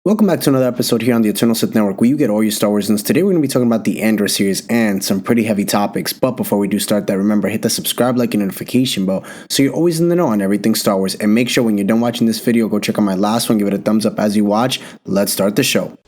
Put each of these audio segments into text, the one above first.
Welcome back to another episode here on the Eternal Sith Network, where you get all your Star Wars news. Today we're going to be talking about the Andor series and some pretty heavy topics. But before we do start that, remember, hit the subscribe, like, and notification bell so you're always in the know on everything Star Wars. And make sure when you're done watching this video, go check out my last one, give it a thumbs up as you watch. Let's start the show.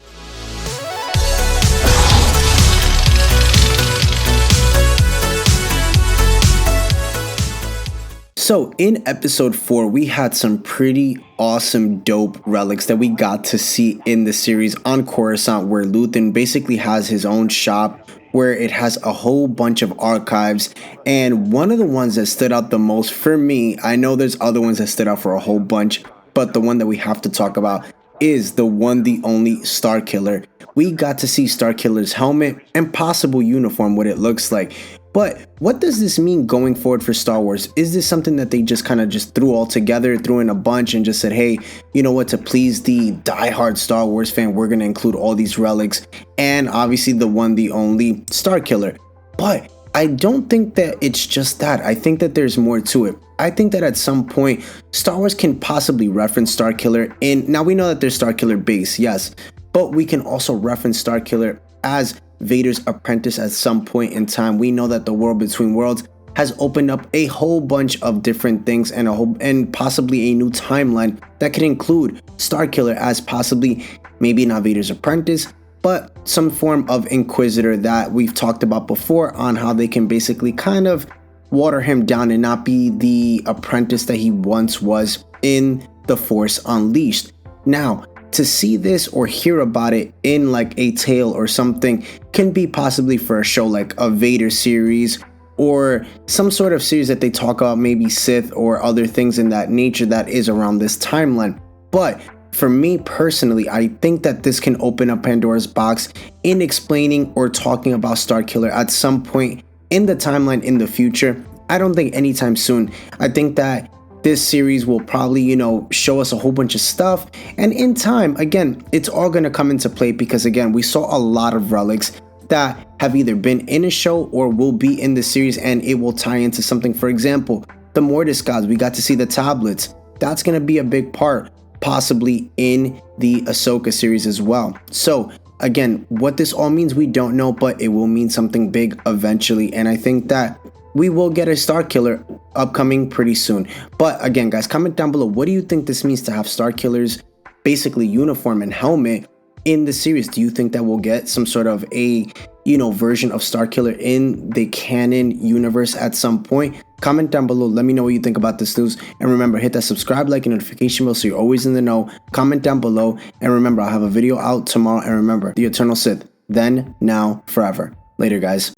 So in episode 4, we had some pretty awesome, dope relics that we got to see in the series on Coruscant, where Luthen basically has his own shop where it has a whole bunch of archives. And one of the ones that stood out the most for me, I know there's other ones that stood out for a whole bunch, but the one that we have to talk about is the one, the only Starkiller. We got to see Starkiller's helmet and possible uniform, what it looks like. But what does this mean going forward for Star Wars? Is this something that they just kind of threw all together, threw in a bunch and just said, hey, you know what, to please the diehard Star Wars fan, we're going to include all these relics and obviously the one, the only Starkiller. But I don't think that it's just that. I think that there's more to it. I think that at some point, Star Wars can possibly reference Starkiller in, now we know that there's Starkiller base, yes, but we can also reference Starkiller as Vader's apprentice at some point in time. We know that the world between worlds has opened up a whole bunch of different things and possibly a new timeline that could include Starkiller as possibly maybe not Vader's apprentice, but some form of inquisitor that we've talked about before on how they can basically kind of water him down and not be the apprentice that he once was in The Force Unleashed. Now, to see this or hear about it in like a tale or something can be possibly for a show like a Vader series or some sort of series that they talk about, maybe Sith or other things in that nature that is around this timeline. But for me personally, I think that this can open up Pandora's box in explaining or talking about Starkiller at some point in the timeline in the future. I don't think anytime soon. I think that this series will probably, show us a whole bunch of stuff. And in time, again, it's all going to come into play because, again, we saw a lot of relics that have either been in a show or will be in the series, and it will tie into something. For example, the Mortis gods, we got to see the tablets. That's going to be a big part, possibly in the Ahsoka series as well. So, again, what this all means, we don't know, but it will mean something big eventually. And I think that we will get a Starkiller upcoming pretty soon. But again, guys, comment down below, what do you think this means to have Starkiller's basically uniform and helmet in the series? Do you think that we'll get some sort of a, version of Starkiller in the canon universe at some point? Comment down below. Let me know what you think about this news. And remember, hit that subscribe, like, and notification bell so you're always in the know. Comment down below. And remember, I'll have a video out tomorrow. And remember, the Eternal Sith, then, now, forever. Later, guys.